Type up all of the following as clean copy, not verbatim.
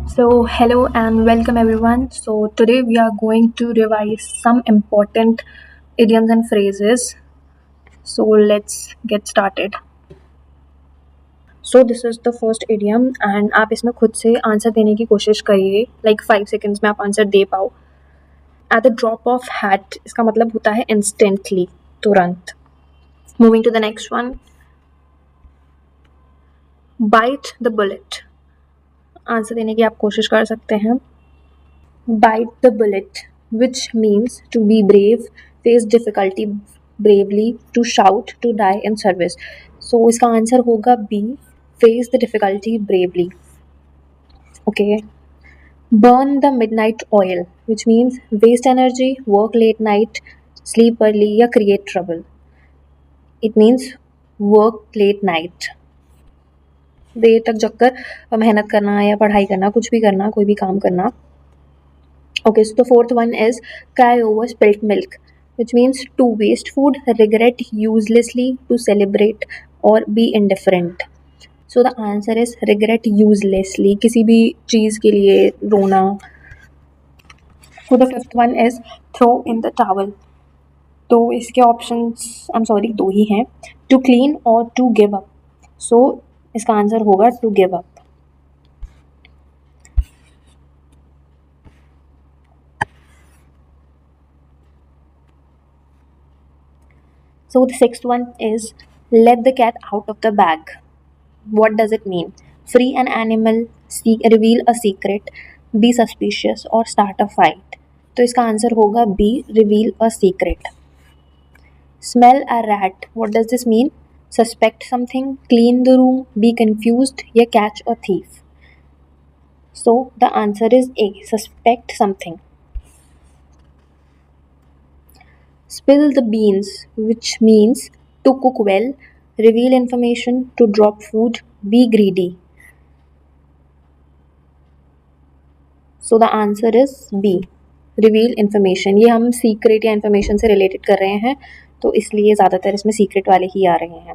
So, hello and welcome everyone. So, today we are going to revise some important idioms and phrases. So, let's get started. So, this is the first idiom and आप इसमें खुद से answer देने की कोशिश करिए like 5 seconds में आप आंसर दे पाओ. At the drop of hat इसका मतलब होता है instantly, तुरंत. Moving to the next one. Bite the bullet. Answer देने की आप कोशिश कर सकते हैं. Bite the bullet, which means to be brave, face difficulty bravely, to shout, to die in service. So इसका आंसर होगा B, face the difficulty bravely. Okay. Burn the midnight oil, which means waste energy, work late night, sleep early या create trouble. It means work late night. देर तक जगकर मेहनत करना या पढ़ाई करना, कुछ भी करना, कोई भी काम करना. Okay, so the fourth one is cry over spilt milk, which means to waste food, regret uselessly, to celebrate or be indifferent. So the answer is regret uselessly, किसी भी चीज़ के लिए रोना. So the fifth one is throw in the towel. तो इसके options दो ही हैं, to clean or to give up. So इसका आंसर होगा to give up. So the sixth one is let the cat out of the bag. What does it mean? Free an animal, reveal a secret, be suspicious or start a fight. तो इसका answer होगा B, reveal a secret. Smell a rat. What does this mean? Suspect something, clean the room, be confused या catch a thief. So the answer is A, suspect something. Spill the beans, which means to cook well, reveal information, to drop food, be greedy. So the answer is B, reveal information. ये हम secret या information से related कर रहे हैं, तो इसलिए ज़्यादातर इसमें secret वाले ही आ रहे हैं.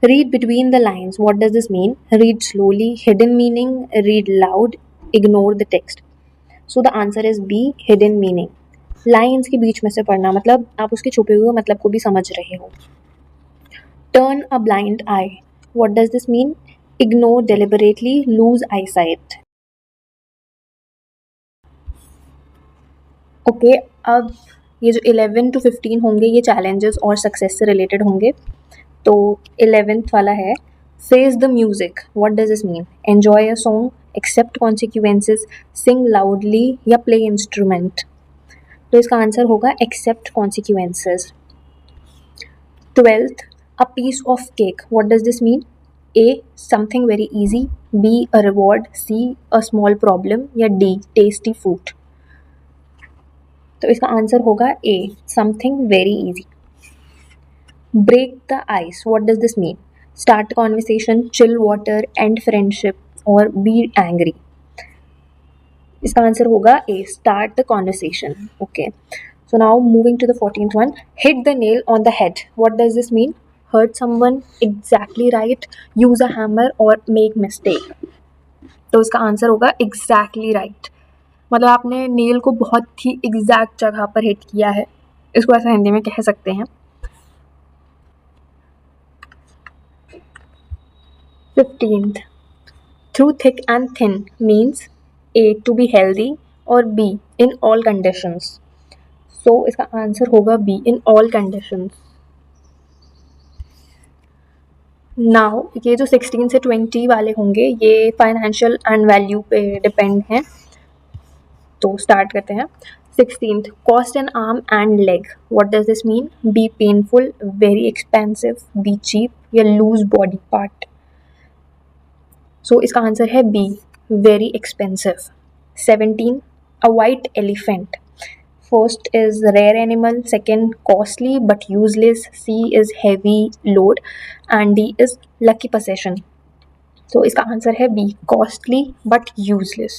Read between the lines. What does this mean? Read slowly, hidden meaning, read loud, ignore the text. So the answer is B, hidden meaning. Lines के बीच में से पढ़ना, मतलब आप उसके छुपे हुए मतलब को भी समझ रहे हो. Turn a blind eye. What does this mean? Ignore deliberately, lose eye sight. Okay, अब ये जो 11 to 15 होंगे ये चैलेंजेस और सक्सेस से रिलेटेड होंगे. तो 11th वाला है face the music. What does this mean? Enjoy a song, accept consequences, sing loudly या प्ले इंस्ट्रूमेंट. तो इसका आंसर होगा accept consequences. 12th, a piece of cake. What does this mean? A, something very easy, B, a reward, C, a small problem या D, tasty food. तो इसका answer होगा A, something very easy. Break the ice. What does this mean? Start conversation, chill water, and friendship और be angry. इसका answer होगा A, start the conversation. Okay, so now moving to the 14th one, hit the nail on the head. What does this mean? Hurt someone, exactly right, use a hammer और make mistake. तो इसका answer होगा exactly right, मतलब आपने nail को बहुत ही exact जगह पर हिट किया है. इसको ऐसा हिंदी में कह सकते हैं. 15th, through thick and thin means A, to be healthy और B, in all conditions. So इसका आंसर होगा B, in all conditions. Now ये जो 16 से 20 वाले होंगे ये फाइनेंशियल एंड वैल्यू पे डिपेंड हैं. तो स्टार्ट करते हैं. 16th, cost an arm and leg. What does this mean? B painful, very expensive, B cheap या लूज बॉडी पार्ट. सो इसका आंसर है B, very expensive. 17, a white elephant. First is rare animal, second costly but useless, C is heavy load and D is lucky possession. So इसका answer है B, costly but useless.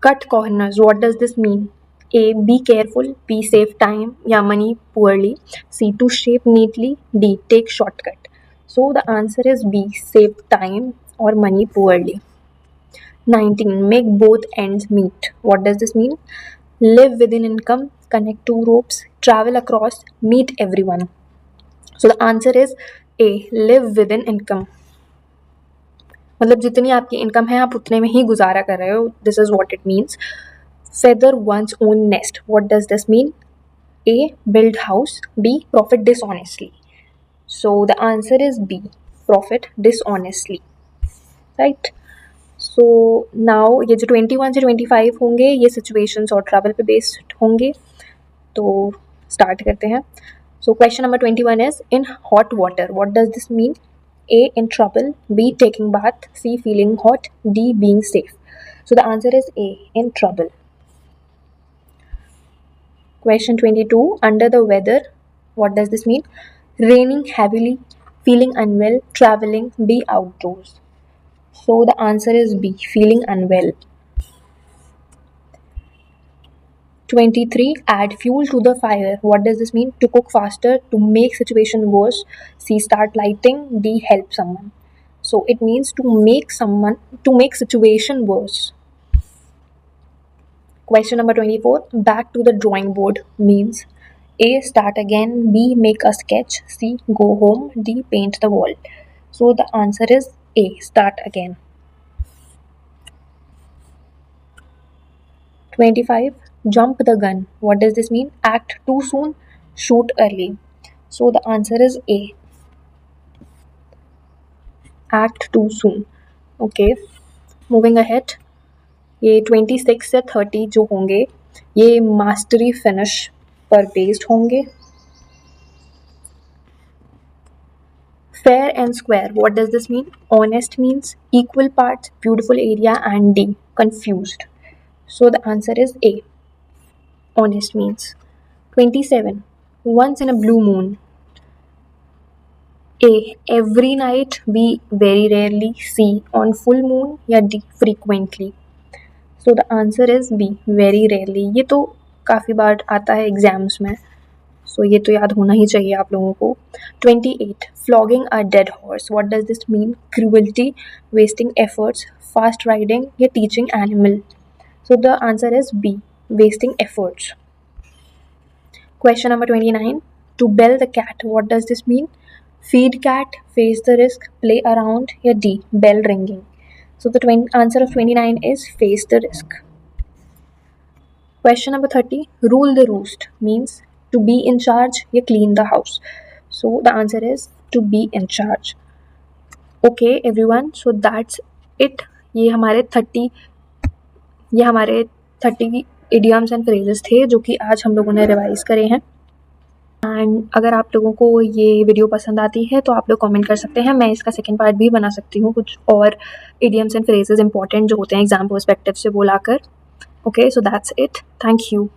Cut corners. What does this mean? A, be careful, B, save time या money poorly, C, to shape neatly, D, take shortcut. So the answer is B, save time or money poorly. 19. Make both ends meet. What does this mean? Live within income, connect two ropes, travel across, meet everyone. So the answer is A. Live within income. मतलब जितनी आपकी income है आप उतने में ही गुजारा कर रहे हो. This is what it means. Feather one's own nest. What does this mean? A. Build house. B. Profit dishonestly. So the answer is B. Profit dishonestly. Right? So now ये जो 21 से 25 होंगे ये सिचुएशंस और ट्रैवल पे based होंगे. तो start करते हैं. So question number 21 is in hot water. What does this mean? A. In trouble. B. Taking bath. C. Feeling hot. D. Being safe. So the answer is A. In trouble. Question 22. Under the weather. What does this mean? Raining heavily. Feeling unwell. Traveling. Be outdoors. So the answer is B. Feeling unwell. 23. Add fuel to the fire. What does this mean? To cook faster, to make situation worse. C. Start lighting. D. Help someone. So it means to make situation worse. Question number 24. Back to the drawing board means A. Start again. B. Make a sketch. C. Go home. D. Paint the wall. So the answer is A. Start again. 25. Jump the gun. What does this mean? Act too soon, shoot early. So the answer is A. Act too soon. Okay. Moving ahead. ये 26 से 30 जो होंगे ये mastery finish पर based होंगे. Fair and square. What does this mean? Honest means equal parts, beautiful area, and D. Confused. So the answer is A. Honest means. 27. Once in a blue moon. A. Every night. B. Very rarely. C. On full moon. या D. Frequently. So the answer is B. Very rarely. ये तो काफ़ी बार आता है exams में. So ये तो याद होना ही चाहिए आप लोगों को. 28. Flogging a dead horse. What does this mean? Cruelty, wasting efforts, fast riding या teaching animal. So the answer is B. Wasting efforts. Question number 29. To bell the cat. What does this mean? Feed cat, face the risk, play around या D. Bell ringing. So the answer of 29 is face the risk. Question number 30. Rule the roost means to be in charge या clean the house. So the answer is to be in charge. Okay everyone. So that's it. ये हमारे 30 idioms and phrases थे जो कि आज हम लोगों ने रिवाइज करे हैं. एंड अगर आप लोगों को ये वीडियो पसंद आती है तो आप लोग कमेंट कर सकते हैं. मैं इसका सेकंड पार्ट भी बना सकती हूँ कुछ और idioms एंड फ्रेजेस इंपॉर्टेंट जो होते हैं एग्जाम पर्सपेक्टिव से वो लाकर. Okay so that's it. Thank you.